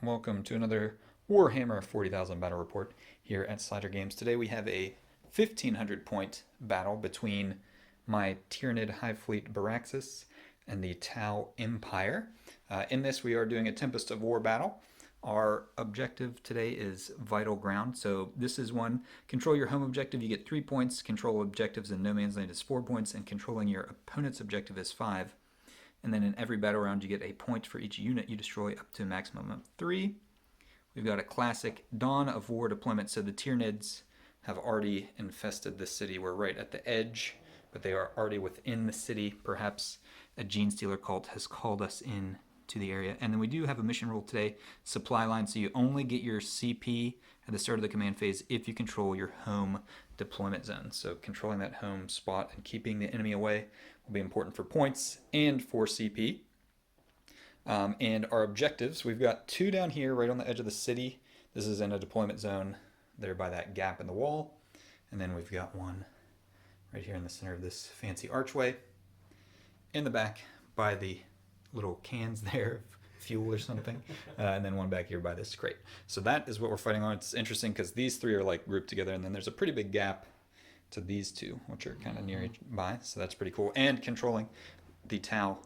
welcome to another Warhammer 40,000 battle report here at Slider Games. Today we have a 1,500 point battle between my Tyranid Hive Fleet Baraxas and the Tau Empire. In this we are doing a Tempest of War battle. Our objective today is Vital Ground. So this is one, control your home objective, you get 3 points, control objectives in No Man's Land is 4 points, and controlling your opponent's objective is 5. And then in every battle round, you get a point for each unit you destroy up to a maximum of 3. We've got a classic Dawn of War deployment. So the Tyranids have already infested this city. We're right at the edge, but they are already within the city. Perhaps a Genestealer Cult has called us in to the area. And then we do have a mission rule today, supply line. So you only get your CP at the start of the command phase if you control your home deployment zone. So controlling that home spot and keeping the enemy away will be important for points and for CP. And our objectives, we've got 2 down here right on the edge of the city. This is in a deployment zone there by that gap in the wall. And then we've got one right here in the center of this fancy archway. In the back by the little cans there of fuel or something. And then one back here by this crate. So that is what we're fighting on. It's interesting because these 3 are like grouped together, and then there's a pretty big gap to these 2, which are kind of nearby. So that's pretty cool. And controlling the Tau,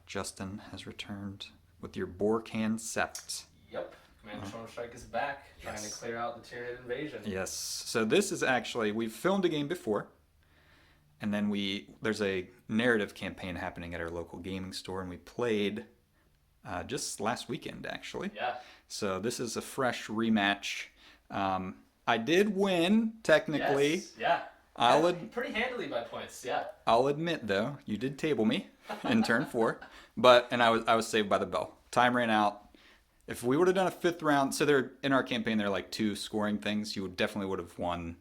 Justin has returned with your Bork'an Sept. Yep. Commander Storm Strike is back, trying to clear out the Tyranid invasion. Yes. So this is actually, we've filmed a game before, and then there's a narrative campaign happening at our local gaming store, and we played just last weekend, actually. Yeah. So this is a fresh rematch. I did win, technically. Yes. Yeah. Pretty handily by points, yeah. I'll admit, though, you did table me in turn 4, and I was saved by the bell. Time ran out. If we would have done a 5th round, so there in our campaign there are like 2 scoring things. You definitely would have won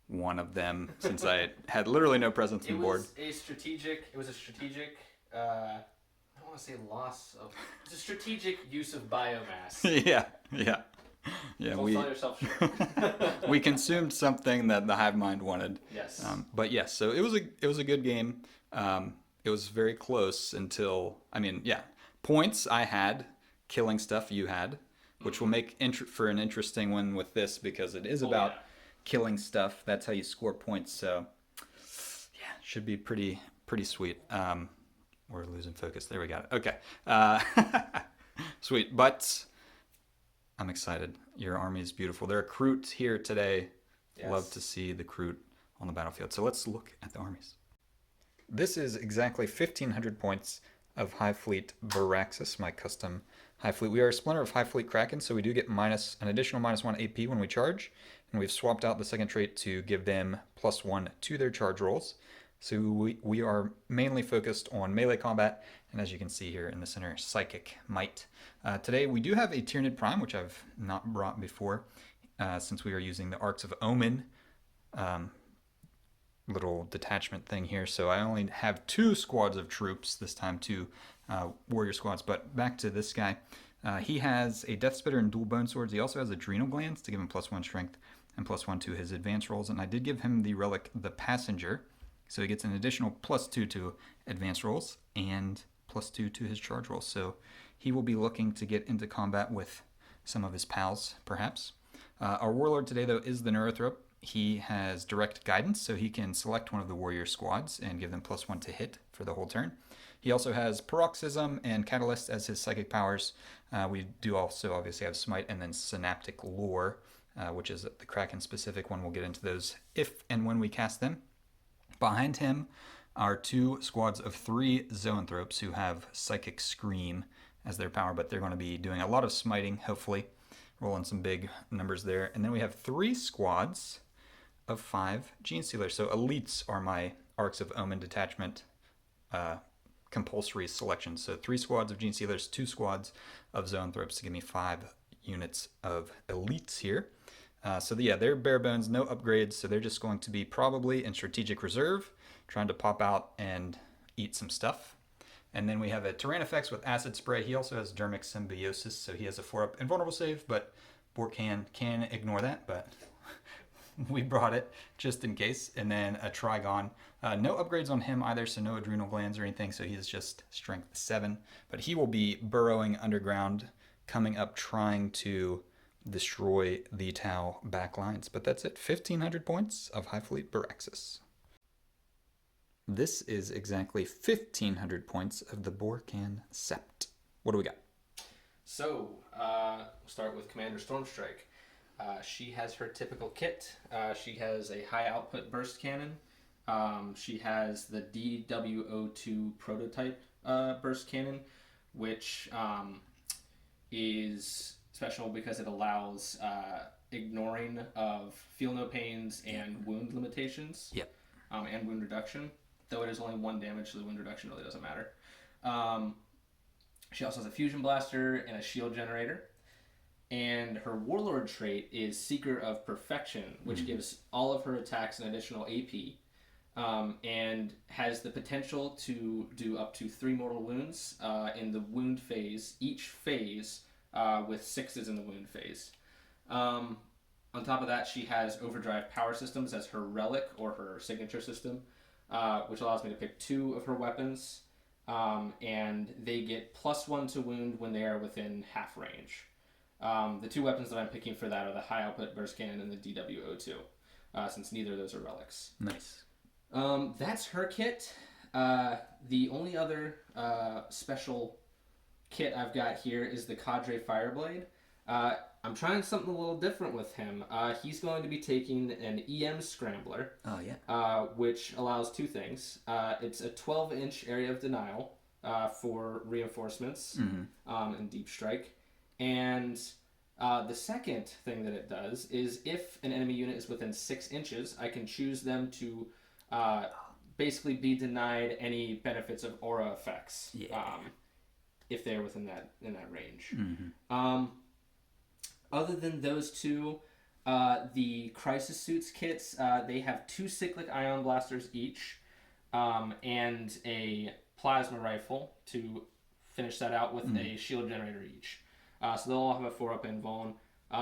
one of them since I had literally no presence on the board. It was a strategic. I don't want to say loss of. It's a strategic use of biomass. Yeah. Don't sell yourself short. We consumed something that the hive mind wanted. Yes. But yes, so it was a good game. It was very close until points I had, killing stuff you had, which will make for an interesting one with this because it is about killing stuff. That's how you score points. So yeah, should be pretty sweet. We're losing focus. There we got it. Okay. Sweet, but I'm excited. Your army is beautiful. There are Kroot here today. Yes. Love to see the Kroot on the battlefield. So let's look at the armies. This is exactly 1,500 points of Hive Fleet Baraxas, my custom Hive Fleet. We are a splinter of Hive Fleet Kraken, so we do get an additional -1 AP when we charge. And we've swapped out the second trait to give them +1 to their charge rolls. So we are mainly focused on melee combat, and as you can see here in the center, Psychic Might. Today we do have a Tyranid Prime, which I've not brought before, since we are using the Arcs of Omen little detachment thing here. So I only have 2 squads of troops this time, 2 warrior squads. But back to this guy. He has a Death Spitter and dual bone swords. He also has adrenal glands to give him +1 strength and +1 to his advance rolls. And I did give him the relic, the Passenger. So he gets an additional +2 to advance rolls and +2 to his charge rolls. So he will be looking to get into combat with some of his pals, perhaps. Our warlord today, though, is the Neurothrope. He has direct guidance, so he can select one of the warrior squads and give them +1 to hit for the whole turn. He also has Paroxysm and Catalyst as his psychic powers. We do also obviously have Smite and then Synaptic Lore, which is the Kraken-specific one. We'll get into those if and when we cast them. Behind him are 2 squads of 3 Zoanthropes who have Psychic Scream as their power, but they're going to be doing a lot of smiting, hopefully, rolling some big numbers there. And then we have 3 squads of 5 Genestealers. So elites are my Arcs of Omen detachment compulsory selection. So 3 squads of Genestealers, 2 squads of Zoanthropes to give me 5 units of elites here. They're bare bones, no upgrades, so they're just going to be probably in strategic reserve, trying to pop out and eat some stuff. And then we have a Tyrannifex with Acid Spray. He also has Dermic Symbiosis, so he has a 4-up invulnerable save, but Bork'an can ignore that, but we brought it just in case. And then a Trigon. No upgrades on him either, so no adrenal glands or anything, so he is just strength 7. But he will be burrowing underground coming up trying to destroy the Tau backlines. But that's it. 1,500 points of Hive Fleet Baraxas. This is exactly 1,500 points of the Bork'an Sept. What do we got? So, we'll start with Commander Stormstrike. She has her typical kit. She has a high output burst cannon. She has the DW02 prototype burst cannon, which is special because it allows ignoring of feel no pains and wound limitations. Yep. And wound reduction. Though it is only 1 damage, so the wound reduction really doesn't matter. She also has a fusion blaster and a shield generator. And her warlord trait is Seeker of Perfection, which gives all of her attacks an additional AP. And has the potential to do up to 3 mortal wounds in the wound phase, each phase, with 6s in the wound phase. On top of that, she has Overdrive Power Systems as her relic or her signature system, which allows me to pick 2 of her weapons, and they get +1 to wound when they are within half range. The 2 weapons that I'm picking for that are the high output burst cannon and the DW02, since neither of those are relics. Nice. That's her kit. The only other special kit I've got here is the Cadre Fireblade. I'm trying something a little different with him. He's going to be taking an EM Scrambler. Oh, yeah. Which allows 2 things. It's a 12-inch area of denial for reinforcements and deep strike. And the second thing that it does is if an enemy unit is within 6 inches, I can choose them to basically be denied any benefits of aura effects if they're within that range. Other than those 2, the Crisis Suits kits, they have 2 cyclic ion blasters each, and a plasma rifle to finish that out with a shield generator each. So they'll all have a 4-up invuln.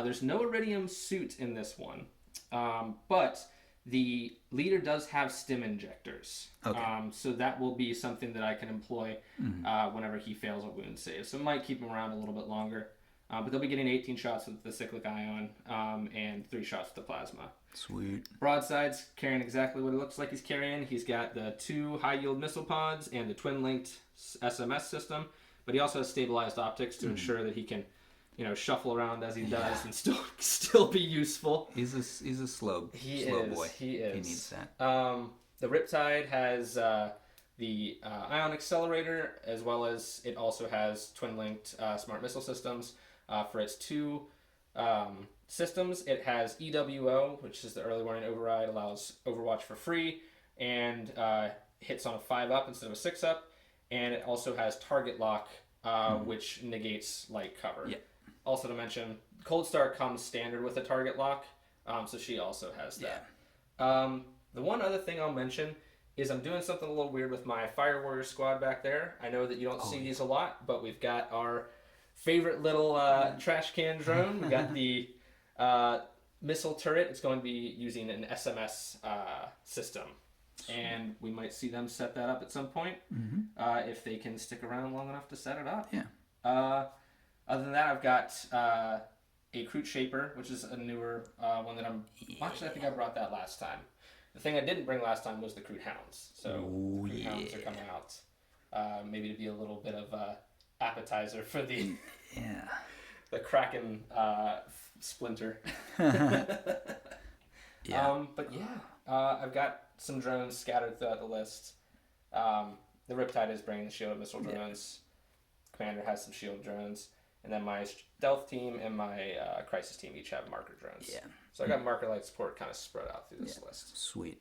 There's no Iridium suit in this one, but the leader does have stim injectors. Okay. So that will be something that I can employ whenever he fails a wound save. So it might keep him around a little bit longer. But they'll be getting 18 shots with the cyclic ion and 3 shots with the plasma. Sweet. Broadside's carrying exactly what it looks like he's carrying. He's got the 2 high-yield missile pods and the twin-linked SMS system. But he also has stabilized optics to ensure that he can, shuffle around as he does and still be useful. He's a slow boy. He is. He needs that. The Riptide has the ion accelerator, as well as it also has twin-linked smart missile systems. For its 2 systems, it has EWO, which is the early warning override, allows Overwatch for free, and hits on a 5-up instead of a 6-up. And it also has target lock, which negates light cover. Yeah. Also to mention, Cold Star comes standard with a target lock, so she also has that. Yeah. The one other thing I'll mention is I'm doing something a little weird with my Fire Warrior squad back there. I know that you don't see these a lot, but we've got our favorite little trash can drone. We got the missile turret. It's going to be using an SMS system. And we might see them set that up at some point if they can stick around long enough to set it up. Yeah. Other than that, I've got a Kroot Shaper, which is a newer one that actually, I think I brought that last time. The thing I didn't bring last time was the Kroot Hounds. So Kroot Hounds are coming out. Maybe to be a little bit of a appetizer for the the Kraken splinter. But I've got some drones scattered throughout the list. The Riptide is bringing the shield missile drones. Commander has some shield drones. And then my stealth team and my crisis team each have marker drones. Yeah. So I got marker light support kind of spread out through this list. Sweet.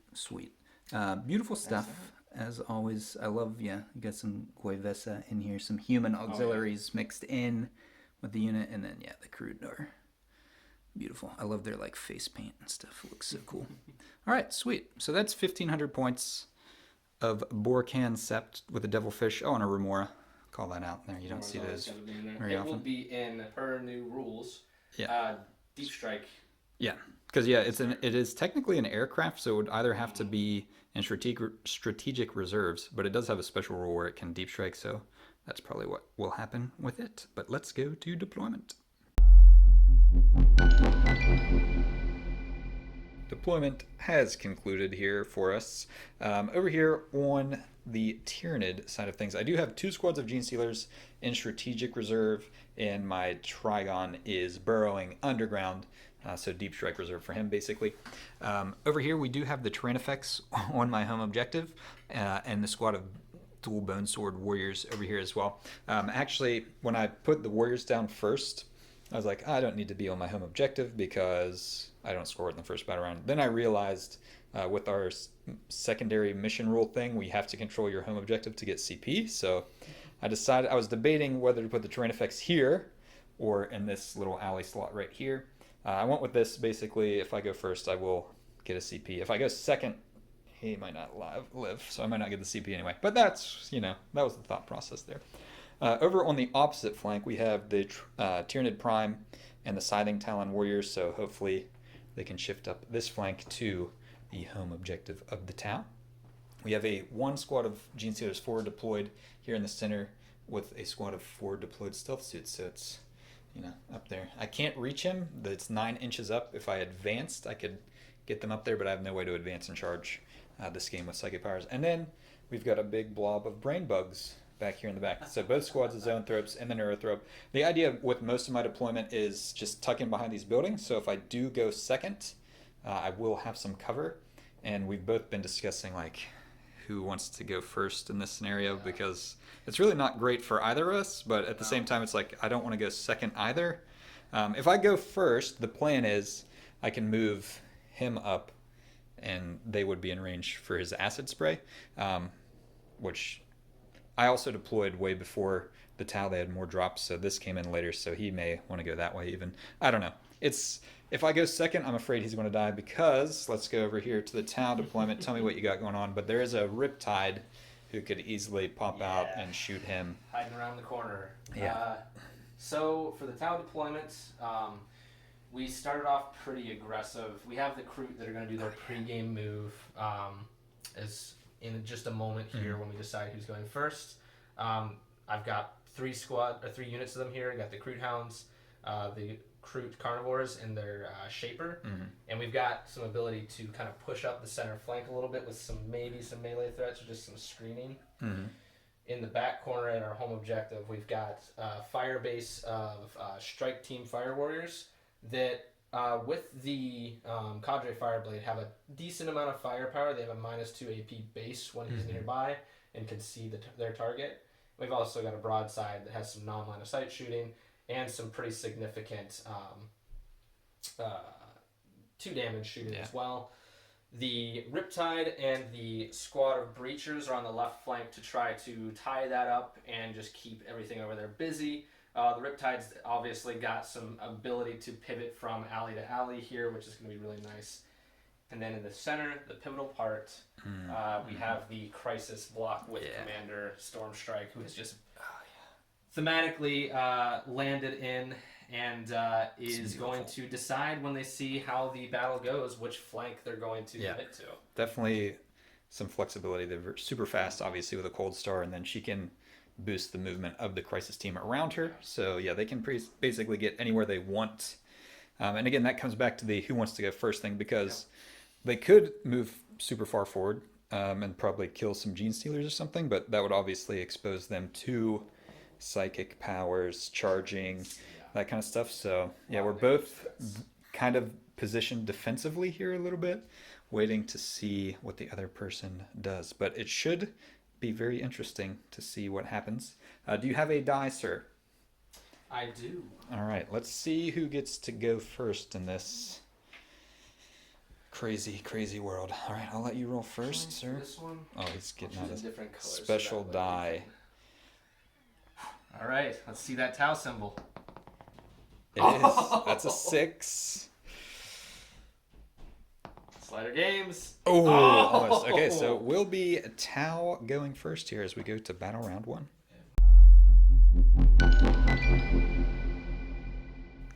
Beautiful stuff. As always, I love, you got some Goivesa in here, some human auxiliaries mixed in with the unit, and then, the Kroot are beautiful. I love their, face paint and stuff. It looks so cool. All right, sweet. So that's 1,500 points of Bork'an Sept with a Devilfish. Oh, and a Remora. Call that out there. You don't see those very often. It will be in her new rules. Yeah. Deep strike. Yeah, because it is technically an aircraft, so it would either have to be in strategic reserves, but it does have a special rule where it can deep strike. So that's probably what will happen with it. But let's go to deployment. Deployment has concluded here for us. Over here on the Tyranid side of things, I do have 2 squads of Genestealers in strategic reserve, and my Trigon is burrowing underground, so deep strike reserve for him, basically. Over here, we do have the terrain effects on my home objective, and the squad of dual bone sword warriors over here as well. Actually, when I put the warriors down first, I was like, I don't need to be on my home objective because I don't score it in the first battle round. Then I realized with our secondary mission rule thing, we have to control your home objective to get CP. So I decided, I was debating whether to put the terrain effects here or in this little alley slot right here. I went with this. Basically, if I go first, I will get a CP. If I go second, he might not live, so I might not get the CP anyway. But that's, that was the thought process there. Over on the opposite flank, we have the Tyranid Prime and the Scything Talon Warriors, so hopefully they can shift up this flank to the home objective of the Tau. We have a 1 squad of Genestealers 4 deployed here in the center with a squad of 4 deployed stealth suits, so it's, up there. I can't reach him. It's 9 inches up. If I advanced, I could get them up there, but I have no way to advance and charge this game with psychic powers. And then we've got a big blob of brain bugs back here in the back. So both squads of Zoanthropes and the Neurothrope. The idea with most of my deployment is just tuck in behind these buildings. So if I do go second, I will have some cover. And we've both been discussing who wants to go first in this scenario, because it's really not great for either of us. But at the same time, it's I don't want to go second either. If I go first, the plan is I can move him up and they would be in range for his acid spray, which I also deployed way before the Tau. They had more drops, so this came in later, so he may want to go that way even. I don't know. If I go second, I'm afraid he's going to die, because let's go over here to the Tau deployment. Tell me what you got going on. But there is a Riptide who could easily pop out and shoot him. Hiding around the corner. Yeah. So for the Tau deployment, we started off pretty aggressive. We have the Kroot that are going to do their pre-game move as in just a moment here when we decide who's going first. I've got 3 units of them here. I got the Kroot Hounds, the Kroot Carnivores, and their Shaper. And we've got some ability to kind of push up the center flank a little bit with maybe some melee threats or just some screening. In the back corner at our home objective, we've got a fire base of Strike Team Fire Warriors that with the Cadre Fireblade have a decent amount of firepower. They have a -2 AP base when he's nearby and can see their target. We've also got a broadside that has some non-line of sight shooting and some pretty significant 2 damage shooting as well. The Riptide and the squad of Breachers are on the left flank to try to tie that up and just keep everything over there busy. The Riptide's obviously got some ability to pivot from alley to alley here, which is going to be really nice. And then in the center, the pivotal part, we have the Crisis block with Commander Stormstrike, who has just thematically landed in and is going to decide when they see how the battle goes, which flank they're going to commit to. Definitely some flexibility. They're super fast, obviously, with a Cold Star, and then she can boost the movement of the Crisis team around her. So yeah, they can basically get anywhere they want. And again, that comes back to the who wants to go first thing, because they could move super far forward and probably kill some Genestealers or something, but that would obviously expose them to psychic powers, charging, that kind of stuff. So yeah, we're both kind of positioned defensively here a little bit, waiting to see what the other person does. But it should be very interesting to see what happens. Do you have a die, sir? I do. All right, let's see who gets to go first in this crazy world. All right, I'll let you roll first, sir. This one? Oh, he's getting out a different colors, special die. All right, let's see that Tau symbol. It is. That's a 6. Slider Games. Oh, almost. Okay, so we'll be Tau going first here as we go to battle round 1.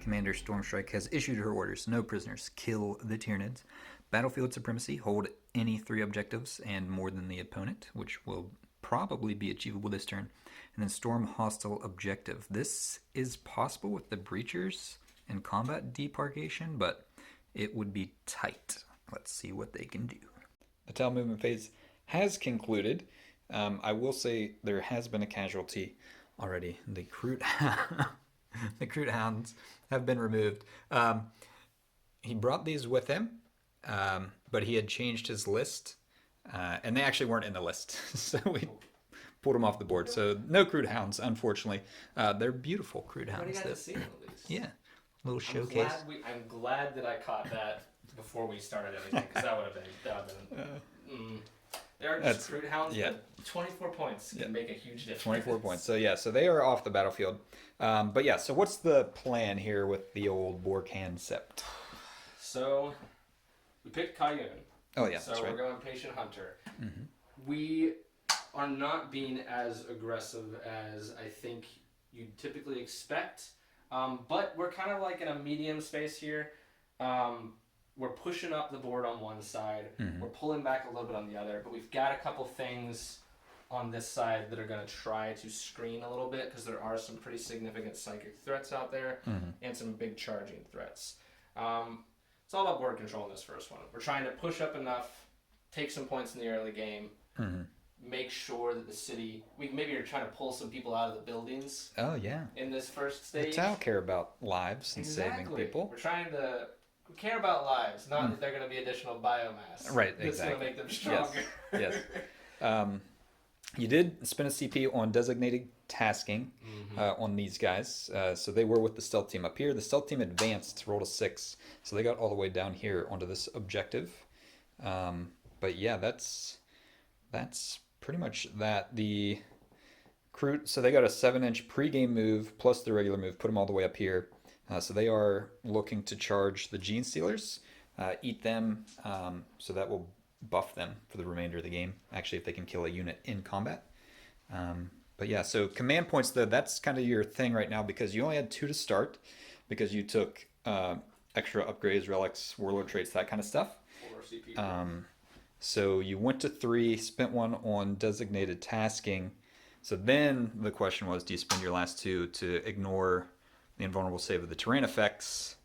Commander Stormstrike has issued her orders. No prisoners. Kill the Tyranids. Battlefield supremacy. Hold any 3 objectives and more than the opponent, which will probably be achievable this turn. And then storm hostile objective. This is possible with the breachers and combat deparcation, but it would be tight. Let's see what they can do. The Tau movement phase has concluded. I will say there has been a casualty already. The Kroot hounds have been removed. He brought these with him, but he had changed his list, and they actually weren't in the list, so we pulled them off the board. So no Kroot hounds, unfortunately. They're beautiful Kroot hounds. Already got to see them at least. Yeah, little showcase. I'm glad that I caught that before we started anything, because that would have been. There are just Kroot hounds, but 24 points can make a huge difference. 24 points. So they are off the battlefield. But yeah, so what's the plan here with the old Bork'an Sept? So we picked Kayun. Oh yeah, so that's right. we're going Patient Hunter. Mm-hmm. We are not being as aggressive as I think you'd typically expect, but we're kind of like in a medium space here. We're pushing up the board on one side. Mm-hmm. We're pulling back a little bit on the other, but we've got a couple things on this side that are going to try to screen a little bit, because there are some pretty significant psychic threats out there, and some big charging threats. It's all about board control in this first one. We're trying to push up enough, take some points in the early game, make sure that the city... maybe you're trying to pull some people out of the buildings. Oh, yeah. In this first stage. The Tau care about lives and saving people. We're trying to... We care about lives, not that they're going to be additional biomass. Right, exactly. That's going to make them stronger. Yes. You did spend a CP on designated tasking on these guys. So they were with the stealth team up here. The stealth team advanced, rolled a 6. So they got all the way down here onto this objective. But yeah, that's pretty much that. The Kroot, so they got a 7-inch pregame move plus the regular move, put them all the way up here. So they are looking to charge the Genestealers, eat them, so that will buff them for the remainder of the game, actually, if they can kill a unit in combat. But yeah, so command points, though, that's kind of your thing right now, because you only had 2 to start, because you took extra upgrades, relics, warlord traits, that kind of stuff. So you went to 3, spent 1 on designated tasking. So then the question was, do you spend your last 2 to ignore the invulnerable save of the terrain effects?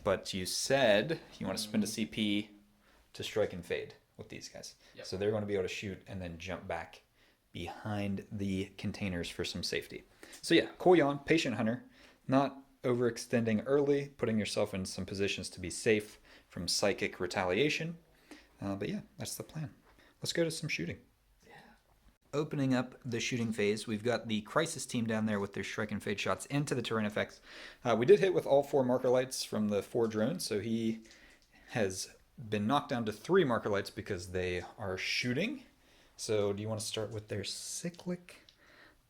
But you said you want to spend a CP to strike and fade with these guys. Yep. So they're going to be able to shoot and then jump back behind the containers for some safety. So yeah, Koyon, Patient Hunter, not overextending early, putting yourself in some positions to be safe from psychic retaliation. But yeah, that's the plan. Let's go to some shooting. Opening up the shooting phase, we've got the Crisis team down there with their strike and fade shots into the terrain effects. We did hit with all 4 marker lights from the 4 drones, so he has been knocked down to 3 marker lights because they are shooting. So do you want to start with their cyclic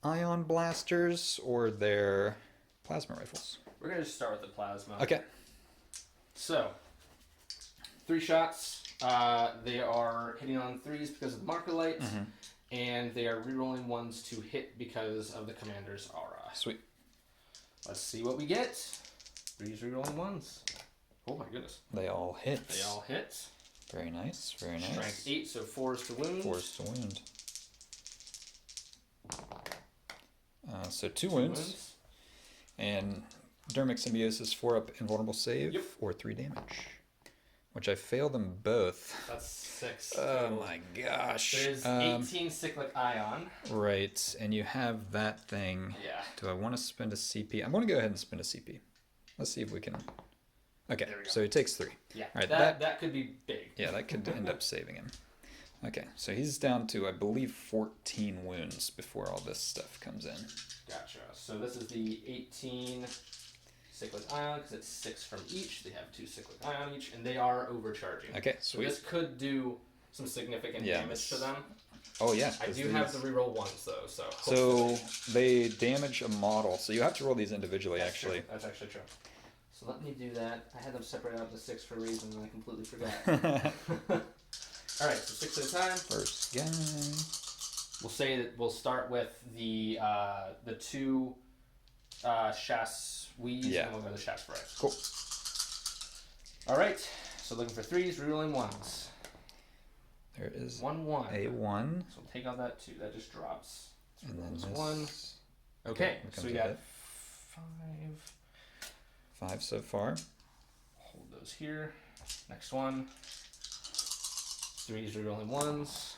ion blasters or their plasma rifles? We're going to start with the plasma. Okay. So, 3 shots. They are hitting on 3s because of the marker light. And they are rerolling 1s to hit because of the commander's aura. Sweet. Let's see what we get. 3s rerolling 1s. Oh my goodness. They all hit. They all hit. Very nice, very nice. Strength 8, so 4s to wound. 4s to wound. So 2 wounds. And Dermic Symbiosis 4-up invulnerable save or 3 damage. Which I failed them both. That's 6. Oh my gosh. There's 18 cyclic ion. Right, and you have that thing. Yeah. Do I want to spend a CP? I'm going to go ahead and spend a CP. Let's see if we can... Okay, so he takes 3. Yeah, all right, that could be big. Yeah, that could end up saving him. Okay, so he's down to, I believe, 14 wounds before all this stuff comes in. Gotcha. So this is the 18... cyclic ion, because it's 6 from each. They have 2 cyclic ion each, and they are overcharging. Okay, sweet. So this could do some significant damage to them. Oh yeah. I do have the reroll 1s though, so. So they damage a model. So you have to roll these individually, That's actually. True. That's actually true. So let me do that. I had them separated out to 6 for a reason, and I completely forgot. All right, so 6 at a time. First guy. We'll say that we'll start with the 2 Shas Wees, and we'll go to the Shas Bright. Cool. All right, so looking for 3s, rerolling 1s. There is 1-1. a 1. So we'll take out that 2. That just drops. And then this this 1. Okay, so we got hit. 5. 5 so far. Hold those here. Next one. 3s rerolling 1s.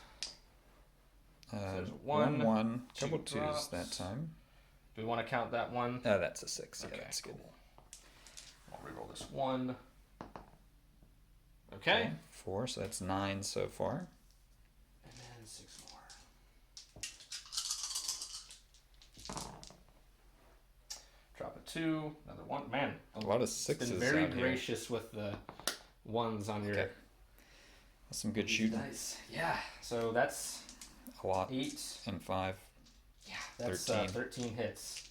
There's one, 1, two couple 2s drops. that time. Do we want to count that 1? That's a 6. Yeah, Okay, that's good. cool. I'll reroll this 1. Okay. 4, so that's 9 so far. And then 6 more. Drop a 2. Another 1. Man, A lot of it's sixes been very out here. gracious with the 1s on your Okay. That's some good shooting. dice. Yeah. So that's A lot. 8. And 5. Yeah, that's 13. 13 hits.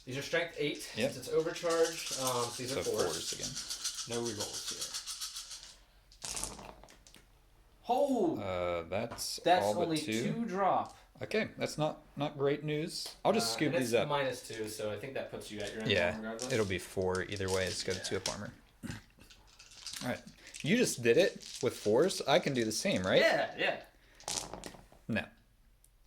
These are strength 8 Yep. since it's overcharged. So these So are 4s. 4s again. No rerolls here. Oh, That's that's all but only 2 drop. Okay, that's not great news. I'll just scoop and these it's up. -2, so I think that puts you at your end Yeah, regardless. it'll be 4 either way. It's got a 2-up armor. All right, you just did it with 4s. I can do the same, right? Yeah. No.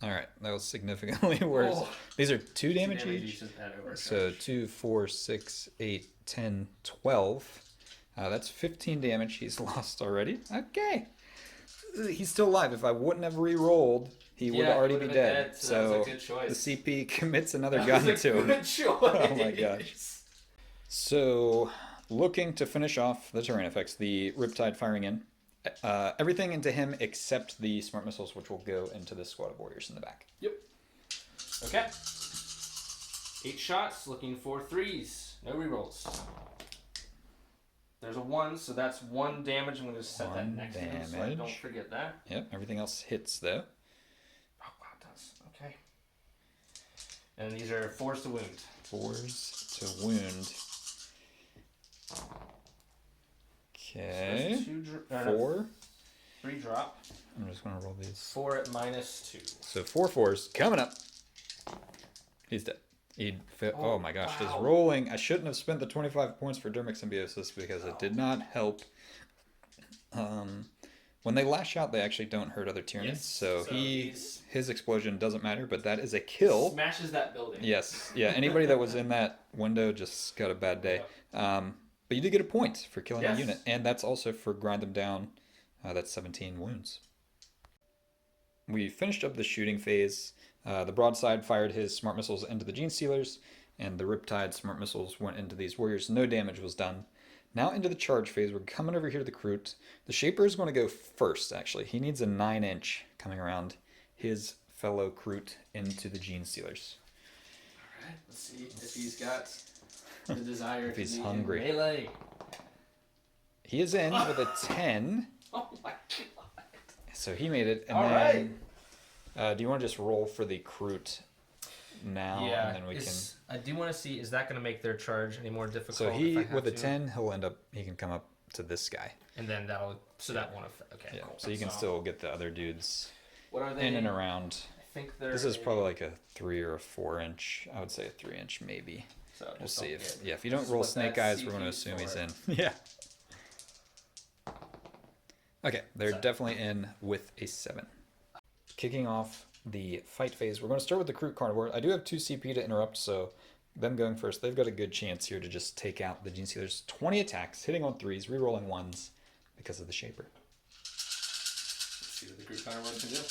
All right, that was significantly worse. Oh. These are 2 damage Damage each. each at overcharge. So 2, 4, 6, 8, 10, 12. That's 15 damage he's lost already. Okay. He's still alive. If I wouldn't have re-rolled, he would already be dead. So So that was a good choice. the CP commits another That gun was a to him. good choice. Oh my gosh. So, looking to finish off the terrain effects, the Riptide firing in. Everything into him except the smart missiles, which will go into the squad of warriors in the back. Yep. Okay. 8 shots, looking for 3s. No rerolls. There's a 1, so that's 1 damage. I'm going to set that 1 next to him so I damage. don't forget that. Yep, everything else hits though. Oh, wow, it does. Okay. And these are 4s to wound. 4s to wound. Okay. So 4. 3 drop. I'm just going to roll these. 4 at -2. So 4 4s coming up. He's dead. Oh my gosh, his wow. rolling. I shouldn't have spent the 25 points for Dermic Symbiosis because it did not help. When they lash out, they actually don't hurt other Tyranids. Yes, So, so his explosion doesn't matter, but that is a kill. Smashes that building. Yes, yeah. Anybody that was in that window just got a bad day. But you did get a point for killing a unit, and that's also for grind them down. That's 17 wounds. We finished up the shooting phase. The broadside fired his smart missiles into the Genestealers, and the Riptide smart missiles went into these warriors. No damage was done. Now into the charge phase. We're coming over here to the Kroot. The Shaper is going to go first, actually. He needs a 9-inch coming around his fellow Kroot into the Genestealers. All right, let's see if he's got the desire If to he's be hungry. in melee. He is in with a 10. Oh my god. So he made it. And All then, do you want to just roll for the Kroot now? Yeah, And then we can... I do want to see, is that going to make their charge any more difficult? So if he, I have with a to? 10, he can come up to this guy. And then that won't affect. Okay, Yeah, cool. so you can still get the other dudes What are they? in and around. I think they're. This is probably like a 3 or a 4-inch. I would say a 3-inch maybe. So We'll just see don't if get- if you don't just roll what snake that eyes, we're going to CP assume he's for. in. Yeah. Okay, they're 7. definitely in with a 7. Kicking off the fight phase, we're going to start with the Kroot Carnivore. I do have 2 CP to interrupt, so them going first, they've got a good chance here to just take out the Genestealers. 20 attacks, hitting on 3s, rerolling 1s because of the Shaper. Let's see what the group carnivore can do.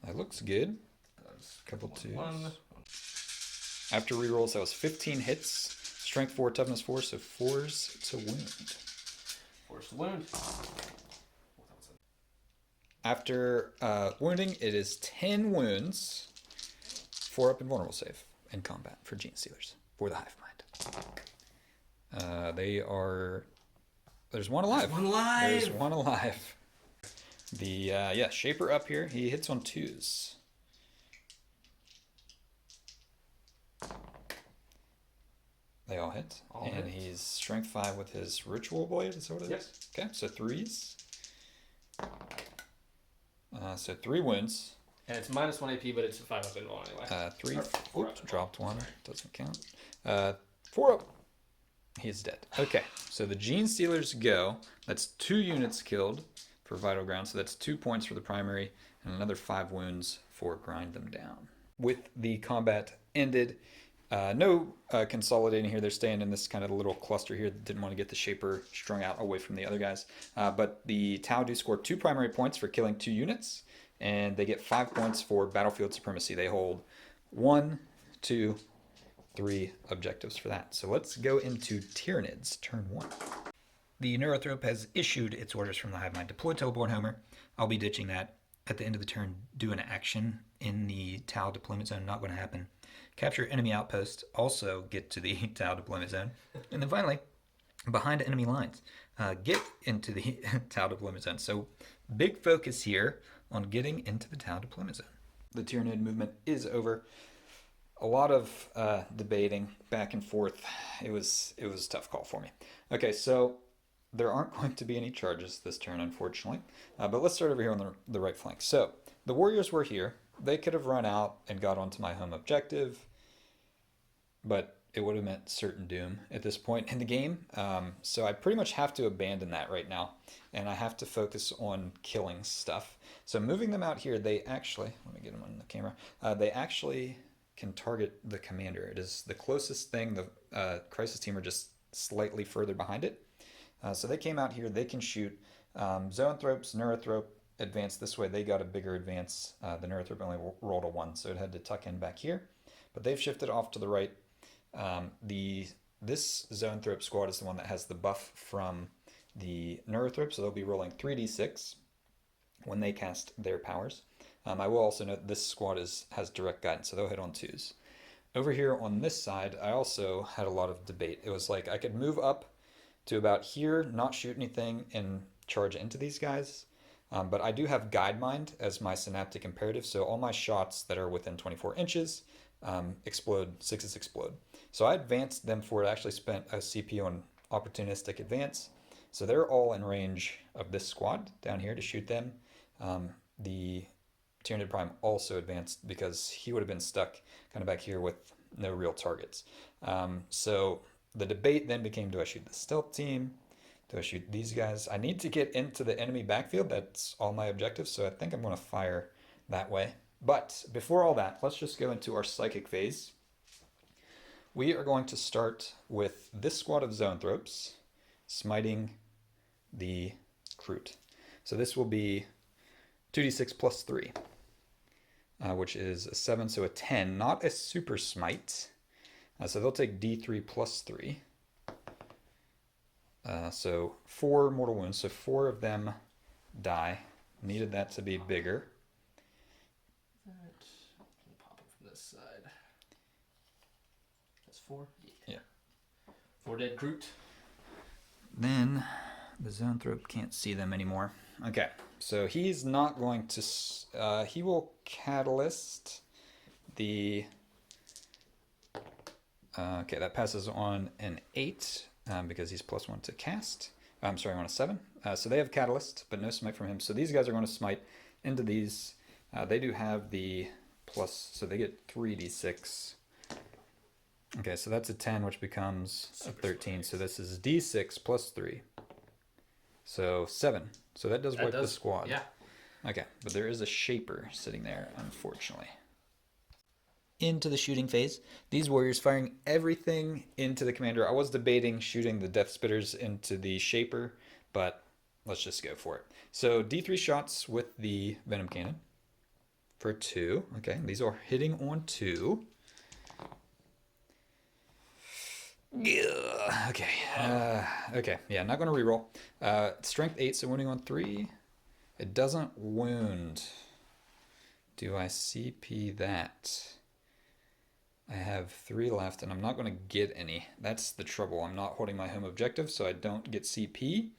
That looks good. That's Couple 2s. 1. After rerolls, that was 15 hits. Strength 4, toughness 4, so 4s to wound. Force the wound. After wounding, it is 10 wounds. 4 up and vulnerable save in combat for Genestealers for the Hive Mind. They are... There's one alive. There's one alive. There's one alive. The Shaper up here. He hits on 2s. They all hit. All and hit. he's strength 5 with his ritual blade. Is that what it is? Yep. Okay, so 3s. So 3 wounds. And it's -1 AP, but it's a 5 up invul anyway. 3. Or 4 Oops, up. dropped 1. Doesn't count. 4 up. He is dead. Okay, so the Genestealers go. That's 2 units killed for Vital Ground, so that's 2 points for the primary, and another 5 wounds for Grind Them Down. With the combat ended, no consolidating here. They're staying in this kind of little cluster here. Didn't want to get the Shaper strung out away from the other guys. But the Tau do score 2 primary points for killing 2 units, and they get 5 points for Battlefield Supremacy. They hold 1, 2, 3 objectives for that. So let's go into Tyranids, turn 1. The Neurothrope has issued its orders from the Hive Mind. Deploy Teleport Homer. I'll be ditching that. At the end of the turn, do an action in the Tau deployment zone. Not going to happen. Capture enemy outpost. Also get to the Tau deployment zone. And then finally, behind enemy lines. Get into the Tau deployment zone. So big focus here on getting into the Tau deployment zone. The Tyranid movement is over. A lot of debating back and forth. It was a tough call for me. Okay, so there aren't going to be any charges this turn, unfortunately. But let's start over here on the right flank. So the warriors were here. They could have run out and got onto my home objective, but it would have meant certain doom at this point in the game. So I pretty much have to abandon that right now, and I have to focus on killing stuff. So moving them out here, they actually, let me get them on the camera, they actually can target the commander. It is the closest thing. The Crisis team are just slightly further behind it. So they came out here. They can shoot. Zoanthropes, Neurothrope advanced this way. They got a bigger advance. The Neurothrope only rolled a 1, so it had to tuck in back here. But they've shifted off to the right. This Zoanthrope squad is the one that has the buff from the Neurothrope, so they'll be rolling 3d6 when they cast their powers. I will also note this squad has direct guidance, so they'll hit on 2s. Over here on this side, I also had a lot of debate. It was like I could move up to about here, not shoot anything, and charge into these guys. But I do have Guide Mind as my synaptic imperative, so all my shots that are within 24 inches explode, 6s explode. So I advanced them for it. I actually spent a CP on opportunistic advance. So they're all in range of this squad down here to shoot them. The Tyranid Prime also advanced because he would have been stuck kind of back here with no real targets. So the debate then became, do I shoot the stealth team? Do I shoot these guys? I need to get into the enemy backfield. That's all my objectives, so I think I'm going to fire that way. But before all that, let's just go into our psychic phase. We are going to start with this squad of Zoanthropes smiting the Kroot. So this will be 2d6 plus 3, which is a 7, so a 10, not a super smite. So they'll take d3 plus 3. So 4 mortal wounds, so 4 of them die. Needed that to be bigger. Pop it from this side. That's 4? Yeah. 4 dead Kroot. Then the Zoanthrope can't see them anymore. Okay, so he's not going to... he will Catalyst the... okay, that passes on an 8 because he's +1 to cast. I'm sorry, on a 7. So they have Catalyst, but no smite from him. So these guys are going to smite into these. They do have the plus, so they get 3d6. Okay, so that's a 10, which becomes a 13. So this is d6 plus 3. So 7. So that does wipe the squad. Yeah. Okay, but there is a Shaper sitting there, unfortunately. Into the shooting phase. These warriors firing everything into the commander. I was debating shooting the Death Spitters into the Shaper, but let's just go for it. So D3 shots with the Venom Cannon for 2. Okay, these are hitting on 2. Okay. Okay, yeah, not going to reroll. Strength 8, so wounding on 3. It doesn't wound. Do I CP that? I have 3 left, and I'm not going to get any. That's the trouble. I'm not holding my home objective, so I don't get CP.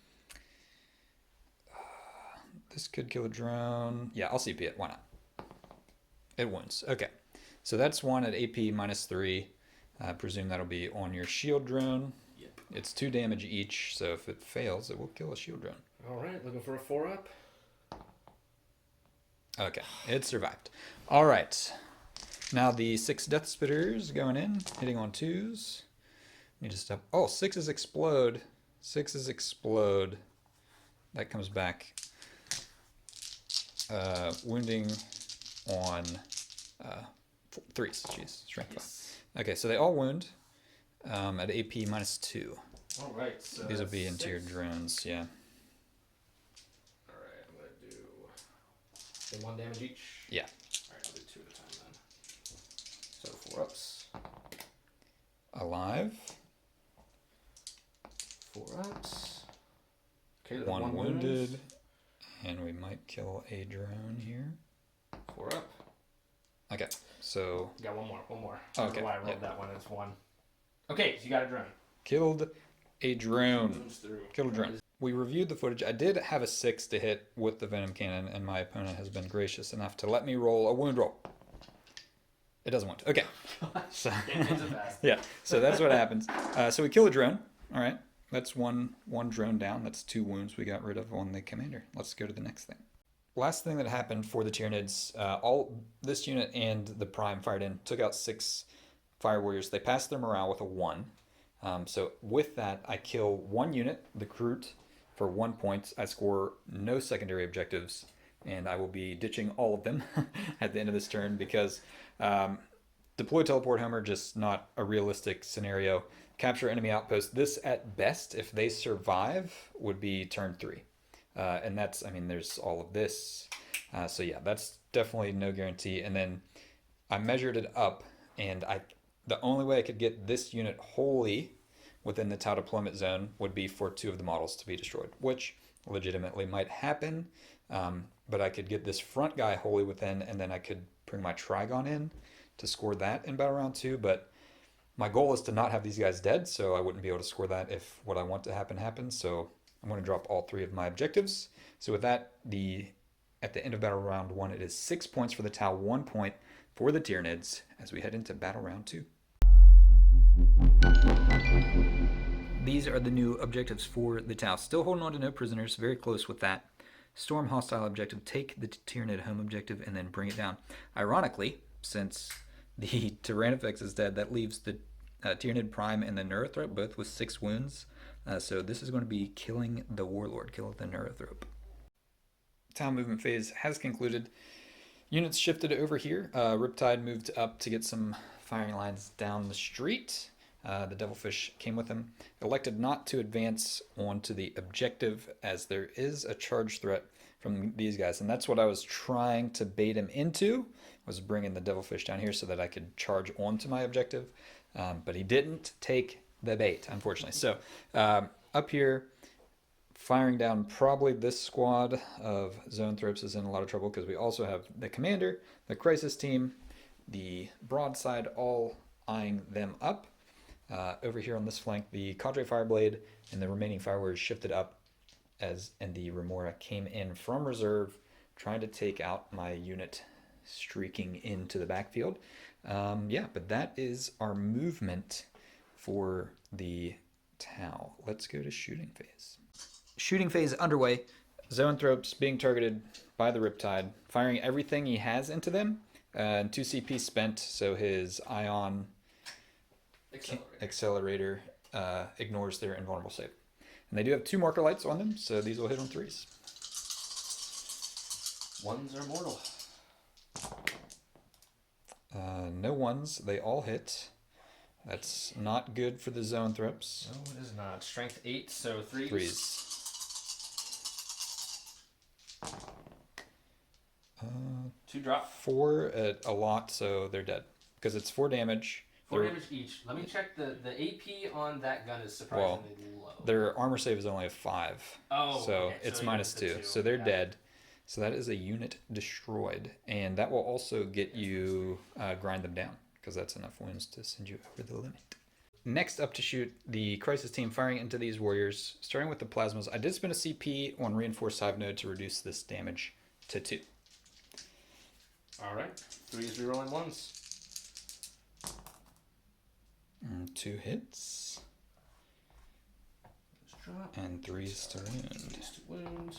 This could kill a drone. Yeah, I'll CP it. Why not? It wounds. Okay. So that's 1 at AP minus 3. I presume that'll be on your shield drone. Yep. It's 2 damage each, so if it fails, it will kill a shield drone. All right, looking for a 4-up. Okay, it survived. All right. Now the 6 Death Spitters going in, hitting on 2s. You just have, oh, sixes explode. Sixes explode. That comes back. Wounding on threes. Jeez, strength Yes. 5. Okay, so they all wound at AP -2. All right. So These will be that's into your 6. drones, yeah. All right, I'm gonna do 1 damage each. Yeah. All right, I'll do 2 at a time then. So 4 ups. Alive. 4 ups. Okay, the 1 wounds. wounded. And we might kill a drone here. 4 up. Okay, so Got one more. I Okay, don't know why I rolled that one. It's 1. Okay, so you got a drone. killed a drone. Moves through. Killed a drone. We reviewed the footage. I did have a 6 to hit with the Venom Cannon, and my opponent has been gracious enough to let me roll a wound roll. It doesn't wound. Okay. So, yeah, so that's what happens. So we kill a drone. All right. That's one drone down. That's 2 wounds we got rid of on the commander. Let's go to the next thing. Last thing that happened for the Tyranids, all this unit and the Prime fired in, took out 6 Fire Warriors. They passed their morale with a 1. So with that, I kill 1 unit, the Groot, for 1 point. I score no secondary objectives, and I will be ditching all of them at the end of this turn because deploy teleport Homer, just not a realistic scenario. Capture enemy outpost. This, at best, if they survive, would be turn 3. And that's, I mean, there's all of this. So yeah, that's definitely no guarantee. And then I measured it up, and the only way I could get this unit wholly within the Tau deployment zone would be for 2 of the models to be destroyed, which legitimately might happen. But I could get this front guy wholly within, and then I could bring my Trigon in to score that in battle round 2. But my goal is to not have these guys dead, so I wouldn't be able to score that if what I want to happen happens. So I'm going to drop all 3 of my objectives. So with that, at the end of battle round 1, it is 6 points for the Tau, 1 point for the Tyranids as we head into battle round 2. These are the new objectives for the Tau. Still holding on to no prisoners, very close with that. Storm hostile objective, take the Tyranid home objective, and then bring it down. Ironically, since the Tyrannifex is dead, that leaves the Tyranid Prime and the Neurothrope both with 6 wounds. So this is going to be killing the Warlord, kill the Neurothrope. Tau movement phase has concluded. Units shifted over here. Riptide moved up to get some firing lines down the street. The Devilfish came with him. Elected not to advance onto the objective as there is a charge threat from these guys. And that's what I was trying to bait him into, was bringing the Devilfish down here so that I could charge onto my objective. But he didn't take the bait, unfortunately. So up here, firing down probably this squad of Zoanthropes is in a lot of trouble because we also have the commander, the crisis team, the broadside, all eyeing them up. Over here on this flank, the Cadre Fireblade and the remaining Fire Warriors shifted up and the Remora came in from reserve, trying to take out my unit streaking into the backfield. Yeah, but that is our movement for the Tau. Let's go to shooting phase. Shooting phase underway. Zoanthropes being targeted by the Riptide, firing everything he has into them. And 2 CP spent, so his Ion Accelerator ignores their invulnerable save. And they do have 2 marker lights on them, so these will hit on 3s. 1s are mortal. No 1s, they all hit. That's not good for the Zoanthropes. No, it is not. Strength 8, so 3s. 3s. 2 drop. 4 at a lot, so they're dead. Because it's 4 damage. 4 damage each. Let me check the AP on that gun is surprisingly low. Their armor save is only a 5. Oh, so okay. it's so -2. So they're dead. So that is a unit destroyed. And that will also get you grind them down, because that's enough wounds to send you over the limit. Next up to shoot, the Crisis team firing into these warriors, starting with the Plasmas. I did spend a CP on Reinforced Hive Node to reduce this damage to 2. Alright. 3s rerolling 1s. 2 hits. Drop. And 3s to wound. 3s to wound.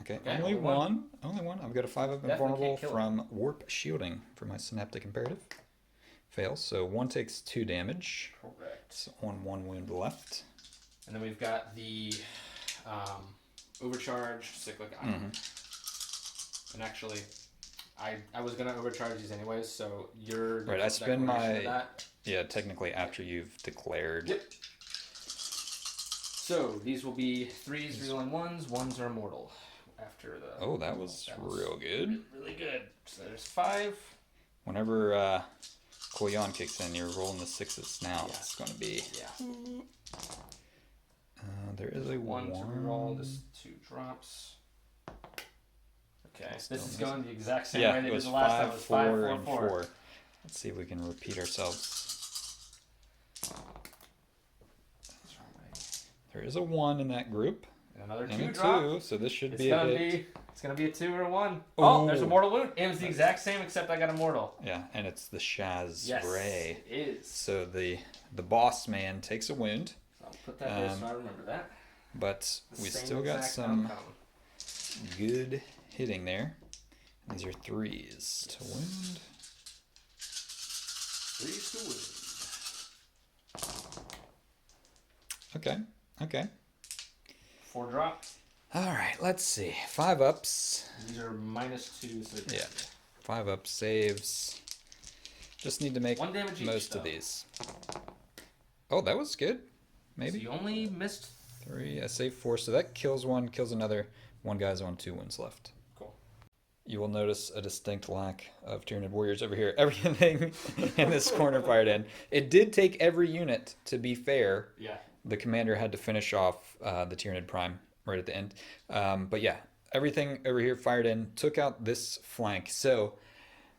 Okay, only one. Only one. I've got a 5 up Definitely invulnerable can't kill from Warp Shielding for my Synaptic Imperative. fails. So one takes 2 damage. Correct. So on 1 wound left. And then we've got the overcharge cyclic iron. And actually, I was gonna overcharge these anyways, so you're right. I spend my technically after you've declared. Yep. So these will be 3s, rerolling 1s. 1s are immortal after the. Oh, that was real good. Really good. So there's 5. Whenever Koyon kicks in, you're rolling the 6s now. Yeah. It's going to be. Yeah. There is a 1 to reroll. This 2 drops. Okay, this is going the exact same way they did the last time. It was 5, 4, and 4. Let's see if we can repeat ourselves. There is a 1 in that group. And another 2 and a drop. 2, so this should be a hit. It's going to be a 2 or a 1. Oh, there's a mortal wound. It was the exact same except I got a mortal. Yeah, and it's the Shaz yes, Ray. It is. So the boss man takes a wound. So I'll put that there so I remember that. But we still got some good hitting there. These are 3s to wound. 3s to wound. Okay. 4 drops. All right, let's see. 5 ups. These are -2. So yeah. 5 up saves. Just need to make 1 damage most each, of these. Oh, that was good. Maybe. So you only missed 3. I saved 4, so that kills 1, kills another. 1 guy's on 2 wounds left. Cool. You will notice a distinct lack of Tyranid warriors over here. Everything in this corner fired in. It did take every unit, to be fair. Yeah. The commander had to finish off the Tyranid Prime right at the end. But yeah, everything over here fired in, took out this flank. So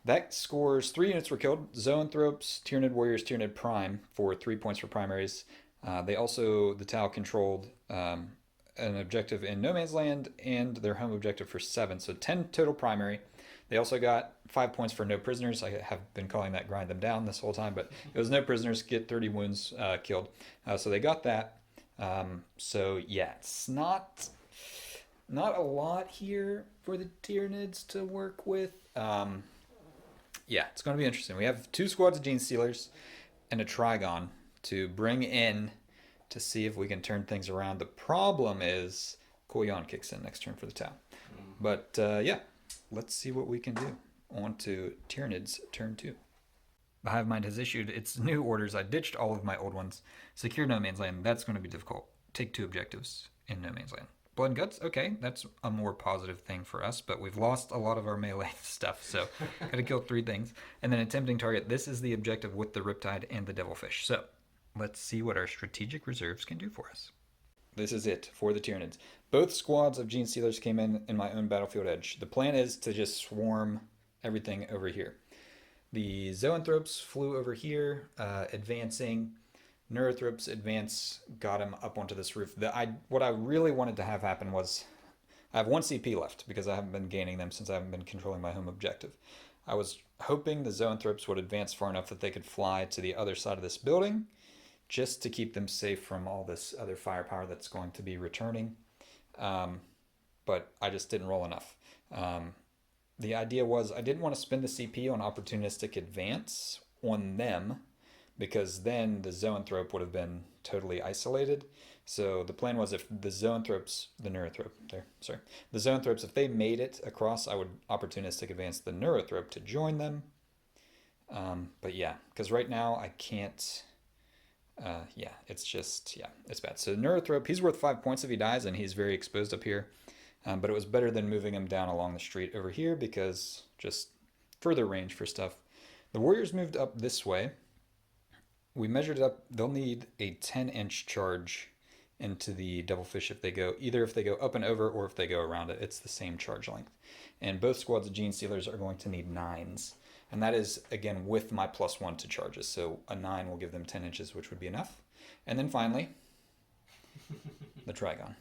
that scores 3 units were killed. Zoanthropes, Tyranid Warriors, Tyranid Prime for 3 points for primaries. They also, the Tau controlled an objective in No Man's Land and their home objective for 7. So 10 total primary. They also got 5 points for no prisoners. I have been calling that grind them down this whole time, but it was no prisoners, get 30 wounds killed. So they got that. So yeah, it's not a lot here for the Tyranids to work with. Yeah, it's going to be interesting. We have 2 squads of Genestealers and a Trigon to bring in to see if we can turn things around. The problem is Koyon kicks in next turn for the Tau. But yeah. Let's see what we can do. On to Tyranids, turn 2. The Hive Mind has issued its new orders. I ditched all of my old ones. Secure No Man's Land. That's going to be difficult. Take 2 objectives in No Man's Land. Blood and Guts, okay, that's a more positive thing for us, but we've lost a lot of our melee stuff, so gotta kill 3 things. And then attempting target. This is the objective with the Riptide and the Devilfish. So let's see what our strategic reserves can do for us. This is it for the Tyranids. Both squads of Genestealers came in my own battlefield edge. The plan is to just swarm everything over here. The Zoanthropes flew over here, advancing. Neurothropes advance, got him up onto this roof. What I really wanted to have happen was, I have 1 CP left because I haven't been gaining them since I haven't been controlling my home objective. I was hoping the Zoanthropes would advance far enough that they could fly to the other side of this building, just to keep them safe from all this other firepower that's going to be returning. But I just didn't roll enough. The idea was I didn't want to spend the CP on opportunistic advance on them, because then the Zoanthrope would have been totally isolated. So the plan was if the Zoanthropes, the Zoanthropes, if they made it across, I would opportunistic advance the Neurothrope to join them. But yeah, because right now I can't... it's bad. So Neurothrope, he's worth 5 points if he dies, and he's very exposed up here. But it was better than moving him down along the street over here, because just further range for stuff. The Warriors moved up this way. We measured it up. They'll need a 10-inch charge into the Devilfish if they go up and over, or if they go around it. It's the same charge length. And both squads of Genestealers are going to need 9s. And that is, again, with my +1 to charges. So a 9 will give them 10 inches, which would be enough. And then finally, the Trigon.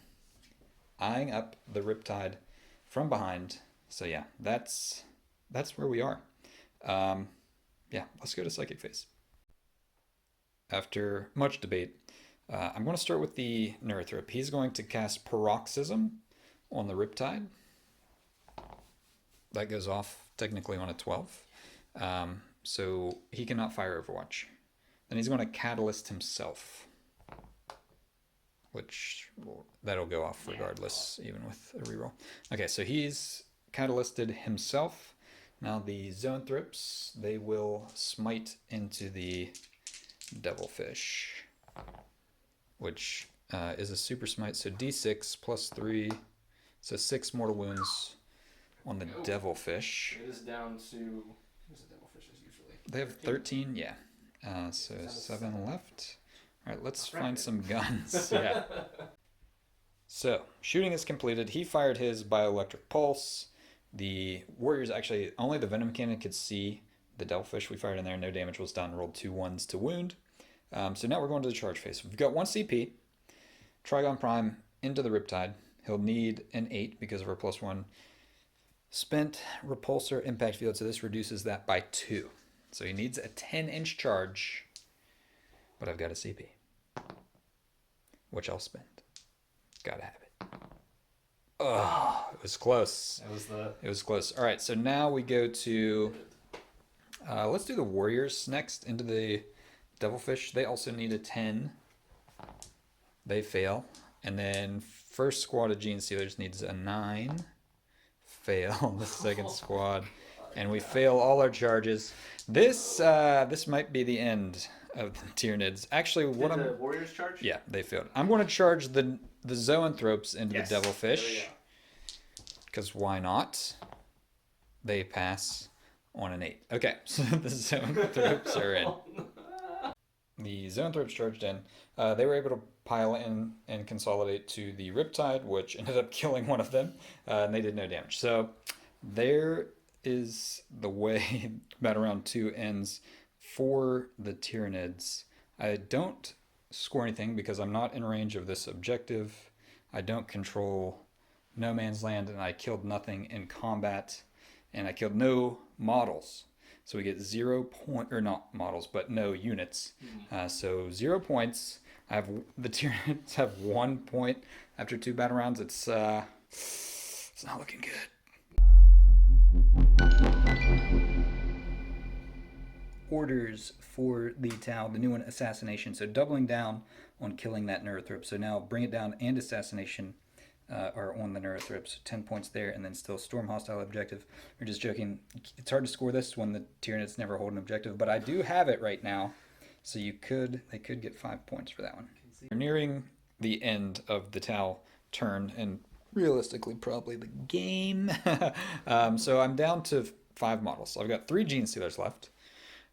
Eyeing up the Riptide from behind. So yeah, that's where we are. Let's go to Psychic Phase. After much debate, I'm going to start with the Neurothrope. He's going to cast Paroxysm on the Riptide. That goes off technically on a 12. so he cannot fire Overwatch. Then he's going to Catalyst himself, which that'll go off regardless, even with a reroll. Okay, so he's Catalysted himself. Now the Zoanthropes, they will smite into the Devilfish, which is a super smite, so d6 plus 3, so 6 mortal wounds on the Devilfish. It is down to... What's the Devilfishes usually? They have 13, yeah. So 7 left. All right, let's find some guns. Yeah. So, shooting is completed. He fired his Bioelectric Pulse. The Warriors actually, only the Venom Cannon could see the Devilfish. We fired in there, no damage was done. Rolled 2 1s to wound. So now we're going to the charge phase. We've got 1 CP. Trigon Prime into the Riptide. He'll need an 8 because of our +1. Spent Repulsor Impact Field, so this reduces that by 2. So he needs a 10-inch charge, but I've got a CP, which I'll spend. Gotta have it. Oh, it was close. It was close. All right, so now we go to... let's do the Warriors next into the Devilfish. They also need a 10. They fail. And then first squad of Genestealers needs a 9. Fail. The second squad. And we fail all our charges. This might be the end of the Tyranids. Actually, what Did the Warriors charge? Yeah, they failed. I'm going to charge the Zoanthropes into the Devilfish. Because why not? They pass on an 8. Okay, so the Zoanthropes are in. The Zoanthropes charged in. They were able to pile in and consolidate to the Riptide, which ended up killing one of them, and they did no damage. So there is the way Battle Round 2 ends for the Tyranids. I don't score anything because I'm not in range of this objective. I don't control no man's land, and I killed nothing in combat, and I killed no models. So we get 0 point, or not models, but no units. So 0 points. The Tyranids have 1 point after 2 battle rounds. It's not looking good. Orders for the Tau, the new one, Assassination. So doubling down on killing that Neurothrop. So now Bring It Down and Assassination are on the Neurothrop. So 10 points there, and then still Storm Hostile Objective. We're just joking. It's hard to score this when the Tyranids never hold an objective, but I do have it right now. So they could get 5 points for that one. We're nearing the end of the Tau turn, and realistically probably the game. So I'm down to 5 models. I've got 3 Genestealers left,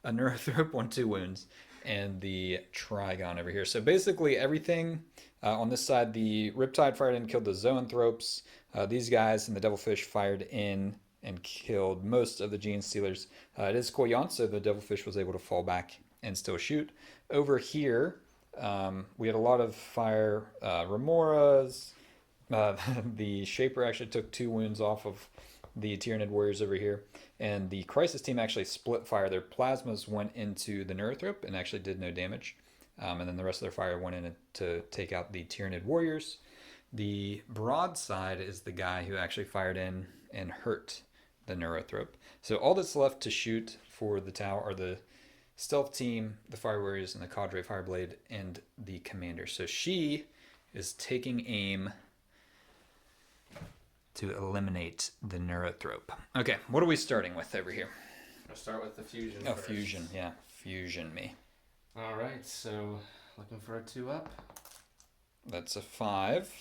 a Neurothrop, 1-2 wounds, and the Trigon over here. So basically everything on this side, the Riptide fired in and killed the Zoanthropes. These guys and the Devilfish fired in and killed most of the Genestealers. It is Koyant, so the Devilfish was able to fall back and still shoot. Over here, we had a lot of fire. Remoras. The Shaper actually took 2 wounds off of the Tyranid Warriors over here. And the Crisis team actually split fire. Their plasmas went into the Neurothrop and actually did no damage. And then the rest of their fire went in to take out the Tyranid Warriors. The Broadside is the guy who actually fired in and hurt the Neurothrop. So all that's left to shoot for the Tau are the Stealth team, the Fire Warriors, and the Cadre Fireblade, and the Commander. So she is taking aim to eliminate the Neurothrop. Okay, what are we starting with over here? I'll start with the Fusion first. Fusion, yeah. Fusion me. Alright, so looking for a 2-up. That's a 5.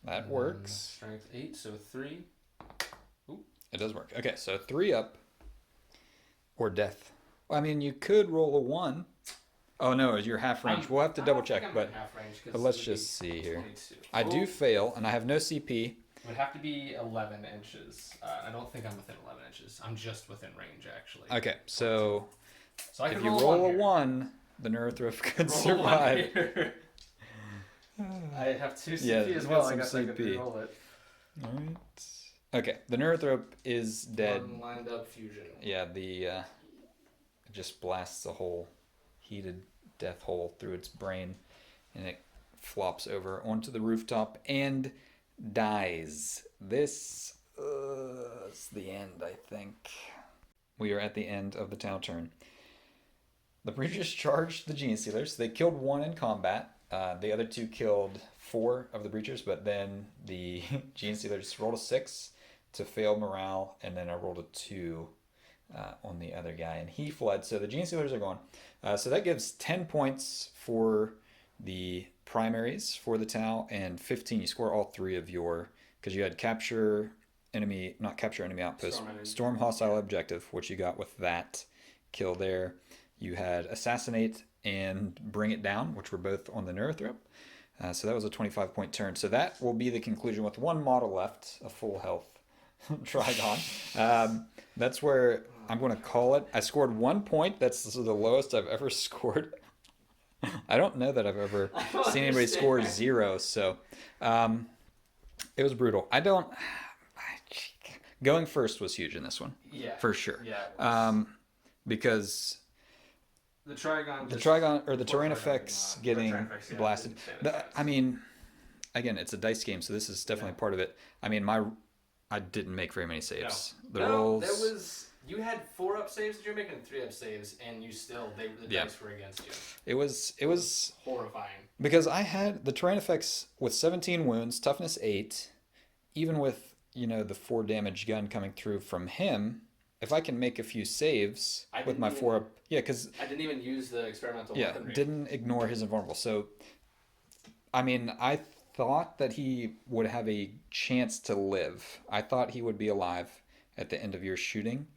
That works. Strength 8, so 3. Ooh. It does work. Okay, so 3 up or death. I mean, you could roll a 1. Oh no, you're half range. We'll have to double check, but let's just see here. 22. I do fail, and I have no CP. It would have to be 11 inches. I don't think I'm within 11 inches. I'm just within range, actually. Okay, so I if can you roll a 1, the Neurothrop could survive. I have 2 CP as well. I guess I could roll it. All right. Okay, the Neurothrop is dead. One lined up fusion. Yeah, it just blasts a whole heated death hole through its brain, and it flops over onto the rooftop and dies. This is the end, I think. We are at the end of the Tau turn. The Breachers charged the Genestealers. They killed one in combat. The other two killed four of the Breachers, but then the Genestealers rolled a 6 to fail morale, and then I rolled a 2 on the other guy, and he fled. So the Genestealers are gone. So that gives 10 points for the primaries for the Tau, and 15. You score all three of your, because you had capture enemy, not capture enemy outpost, storm hostile objective, which you got with that kill there. You had assassinate and bring it down, which were both on the Neurothrop. So that was a 25-point turn. So that will be the conclusion with one model left, a full health Trigon. That's where I'm going to call it. I scored 1 point. That's the lowest I've ever scored. I don't know that I've ever seen anybody score 0. So it was brutal. Going first was huge in this one. Yeah. For sure. Yeah. Because the Trigon or the terrain effects getting blasted. I mean, again, it's a dice game, so this is definitely part of it. I mean, I didn't make very many saves. You had 4 up saves that you're making, 3 up saves, and you still the dice were against you. It was horrifying. Because I had the terrain effects with 17 wounds, toughness 8, even with the 4 damage gun coming through from him. If I can make a few saves with my 4 up, because I didn't even use the experimental weaponry. Didn't ignore his invulnerable. So, I mean, I thought that he would have a chance to live. I thought he would be alive at the end of your shooting,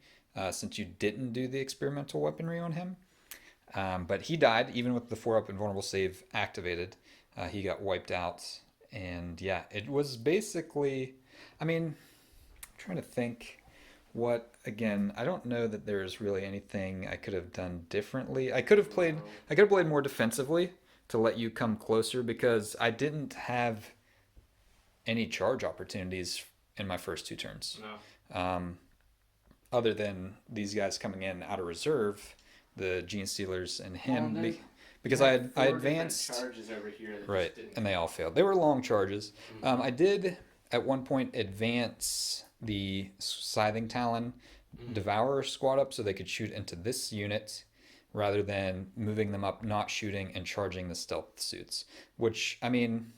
since you didn't do the experimental weaponry on him. But he died even with the 4 up invulnerable save activated. He got wiped out, and it was basically. I mean, I'm trying to think. Again, I don't know that there's really anything I could have done differently. I could have played more defensively to let you come closer, because I didn't have any charge opportunities in my first 2 turns. No. Other than these guys coming in out of reserve, the Genestealers and him, because I advanced charges over here that right, and they all failed. They were long charges. Mm-hmm. I did at one point advance the Scything Talon Devourer squad up so they could shoot into this unit rather than moving them up, not shooting, and charging the stealth suits. Which, I mean,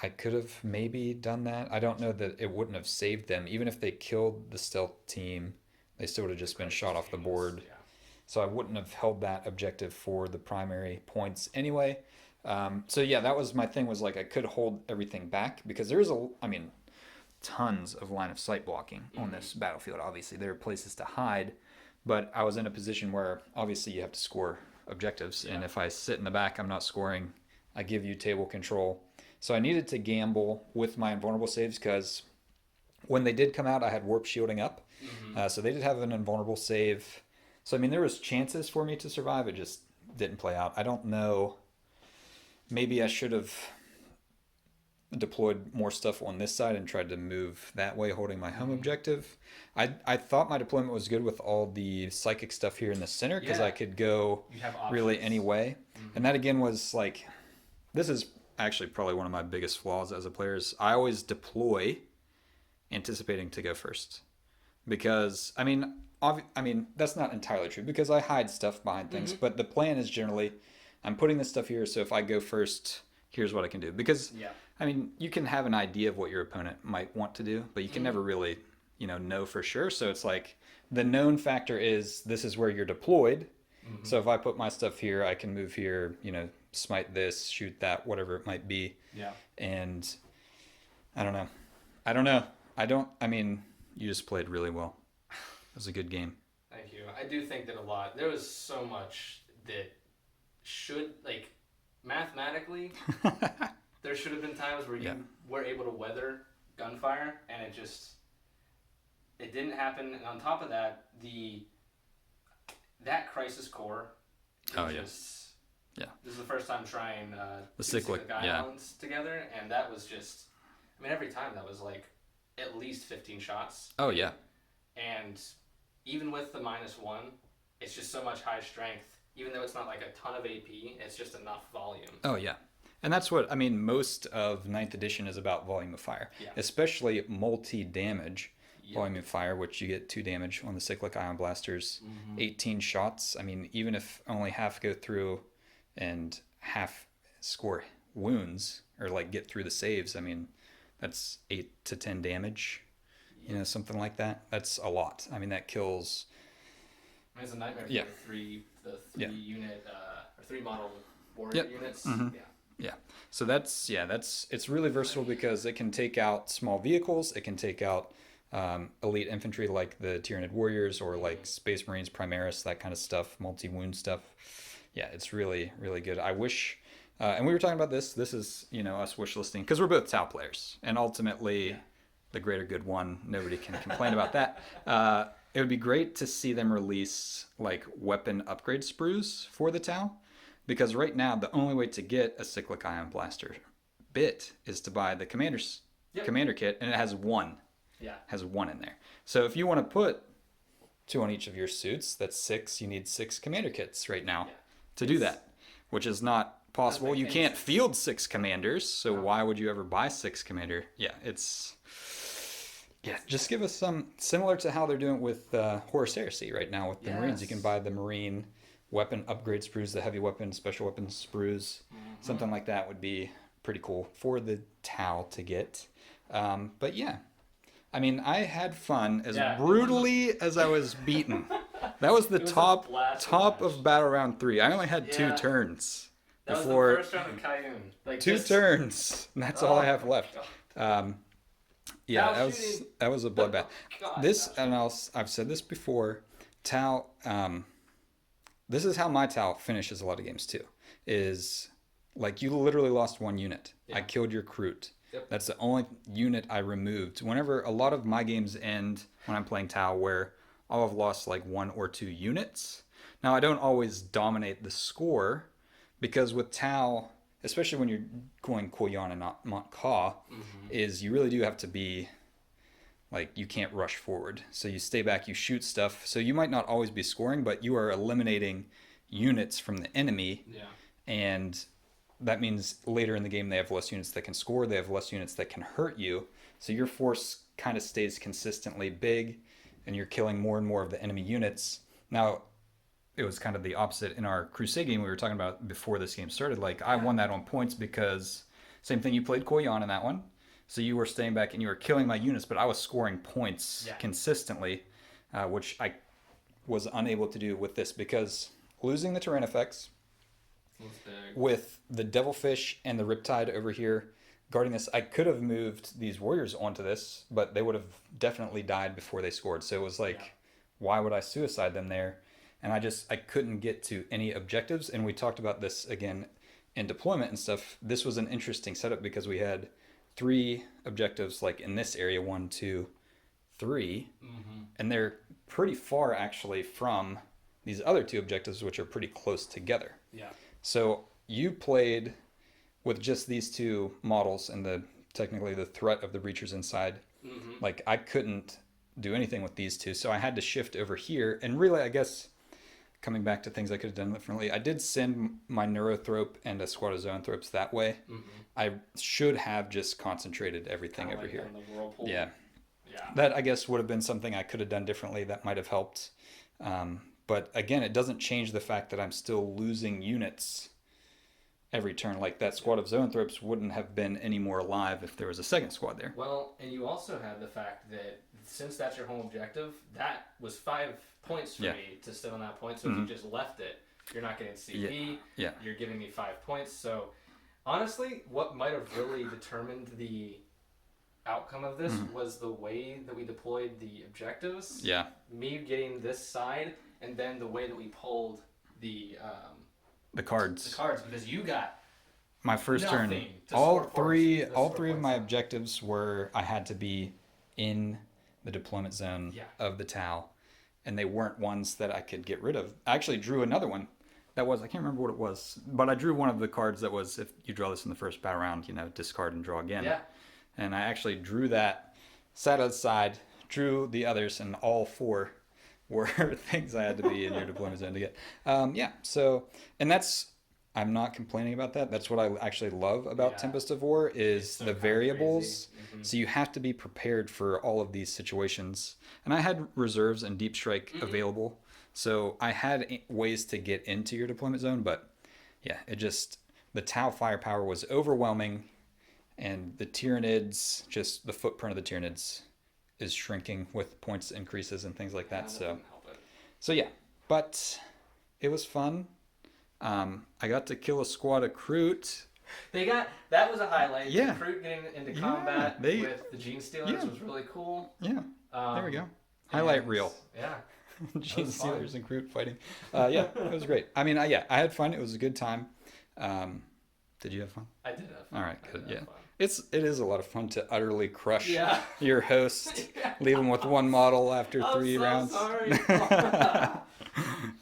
I could have maybe done that. I don't know that it wouldn't have saved them. Even if they killed the stealth team, they still would have just been shot off the board. Yeah. So I wouldn't have held that objective for the primary points anyway. That was my thing, was like I could hold everything back, because there's tons of line of sight blocking on this battlefield. Obviously, there are places to hide, but I was in a position where obviously you have to score objectives, and if I sit in the back, I'm not scoring. I give you table control. So I needed to gamble with my invulnerable saves, because when they did come out, I had warp shielding up. So they did have an invulnerable save. So, I mean, there was chances for me to survive. It just didn't play out. I don't know. Maybe I should have deployed more stuff on this side and tried to move that way, holding my home objective. I thought my deployment was good with all the psychic stuff here in the center, because I could go really any way. And that, again, was like, this is actually probably one of my biggest flaws as a player, is I always deploy anticipating to go first. Because, I mean, that's not entirely true, because I hide stuff behind things, but the plan is generally, I'm putting this stuff here, so if I go first, here's what I can do. Because, I mean, you can have an idea of what your opponent might want to do, but you can never really, know for sure. So it's like, the known factor is this is where you're deployed. So if I put my stuff here, I can move here, smite this, shoot that, whatever it might be. Yeah. And I don't know. You just played really well. It was a good game. Thank you. I do think that there was so much that should, mathematically, there should have been times where you were able to weather gunfire, and it didn't happen. And on top of that, that crisis core. This is the first time trying the cyclic islands together, and that was just, every time that was at least 15 shots. Oh yeah. And even with the -1, it's just so much high strength. Even though it's not a ton of AP, it's just enough volume. Oh yeah. And that's what, most of 9th edition is about, volume of fire. Yeah. Especially multi-damage. volume of fire, which you get 2 damage on the cyclic ion blasters, 18 shots. I mean, even if only half go through and half score wounds or like get through the saves, I mean, that's 8 to 10 damage, something like that. That's a lot. I mean, that kills. It's a nightmare for the 3 unit or 3 model warrior units. Yeah. So it's really versatile because it can take out small vehicles. It can take out elite infantry like the Tyranid warriors or like Space Marines, Primaris, that kind of stuff, multi-wound stuff. Yeah, it's really, really good. I wish, and we were talking about this. This is, us wish listing because we're both Tau players, and ultimately, the greater good won. Nobody can complain about that. It would be great to see them release like weapon upgrade sprues for the Tau. Because right now, the only way to get a cyclic ion blaster bit is to buy the commander kit, and it has 1. Yeah. Has 1 in there. So if you want to put 2 on each of your suits, that's 6. You need 6 commander kits right now to do that, which is not possible. You can't field 6 commanders, so why would you ever buy 6 commander? Yeah, just give us some, similar to how they're doing with Horus Heresy right now with the Marines. You can buy the Marine weapon upgrade sprues, the heavy weapon, special weapon sprues, something like that would be pretty cool for the Tau to get. But yeah, I mean, I had fun as brutally as I was beaten. That was the top of battle round 3. I only had 2 turns. That was the first round of Cayenne. Like 2 turns. And that's all I have left. That was a bloodbath. I've said this before. Tau. This is how my Tau finishes a lot of games too. Is like you literally lost 1 unit. I killed your Kroot. That's the only unit I removed. Whenever a lot of my games end when I'm playing Tau where I'll have lost like 1 or 2 units. Now I don't always dominate the score because with Tau, especially when you're going Koyan and not Mont-Ka, is you really do have to be like you can't rush forward. So you stay back, you shoot stuff. So you might not always be scoring, but you are eliminating units from the enemy. Yeah. And that means later in the game they have less units that can score, they have less units that can hurt you. So your force kind of stays consistently big and you're killing more and more of the enemy units. Now, it was kind of the opposite in our Crusade game we were talking about before this game started. Like I won that on points because same thing, you played Koyan in that one. So you were staying back and you were killing my units, but I was scoring points consistently, which I was unable to do with this because losing the terrain effects with the Devilfish and the Riptide over here guarding this, I could have moved these warriors onto this, but they would have definitely died before they scored. So it was like, why would I suicide them there? And I couldn't get to any objectives. And we talked about this again in deployment and stuff. This was an interesting setup because we had 3 objectives like in this area, 1, 2, 3, and they're pretty far actually from these other 2 objectives, which are pretty close together. Yeah. So you played with just these 2 models and technically the threat of the breachers inside. Like I couldn't do anything with these 2, so I had to shift over here. And really, I guess coming back to things I could have done differently, I did send my Neurothrope and a squad of Zoanthropes that way. I should have just concentrated everything over here. Yeah. That, I guess, would have been something I could have done differently that might have helped. But again, it doesn't change the fact that I'm still losing units every turn. Like that squad of Zoanthropes wouldn't have been any more alive if there was a second squad there. Well, and you also have the fact that since that's your home objective, that was 5 points for me to stay on that point. So if you just left it, you're not getting CP. Yeah. You're giving me 5 points. So honestly, what might have really determined the outcome of this was the way that we deployed the objectives. Yeah. Me getting this side, and then the way that we pulled the cards. The cards, because you got my first turn. All three of my objectives were I had to be in the deployment zone of the Tau, and they weren't ones that I could get rid of. I actually drew another one that was, I can't remember what it was, but I drew one of the cards that was, if you draw this in the first battle round, discard and draw again. Yeah. And I actually drew that, sat outside, drew the others, and all 4 were things I had to be in your deployment zone to get. So, and that's, I'm not complaining about that. That's what I actually love about Yeah. Tempest of War is So the kinda variables. crazy. So you have to be prepared for all of these situations. And I had reserves and deep strike available. So I had ways to get into your deployment zone, but yeah, it just the Tau firepower was overwhelming, and the Tyranids, just the footprint of the Tyranids is shrinking with points increases and things like that. That So didn't help it. so yeah, but it was fun. I got to kill a squad of Kroot. That was a highlight. Yeah. The Kroot getting into Yeah, combat they- with the Genestealers yeah. was really cool. Yeah, there we go. Highlight and- reel. Yeah. Gene was fun. Stealers and Kroot fighting. Yeah, it was great. I mean, I had fun. It was a good time. Did you have fun? I did have fun. All right, I good. did have Yeah, fun. it is a lot of fun to utterly crush Yeah. your host, Yeah. leave him with one model after I'm 3 so rounds. sorry.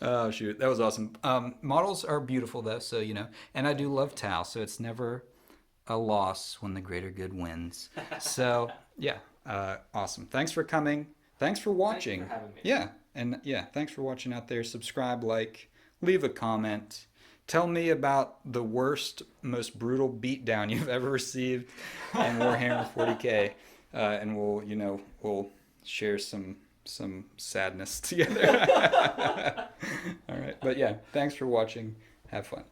Oh shoot, that was awesome. Models are beautiful though, so and I do love Tau, so it's never a loss when the greater good wins. So yeah, awesome. Thanks for coming. Thanks for watching. Thank you for having me. Yeah, and yeah, thanks for watching out there. Subscribe, like, leave a comment. Tell me about the worst, most brutal beatdown you've ever received in Warhammer 40K, and we'll share some sadness together. All right, but yeah, thanks for watching. Have fun.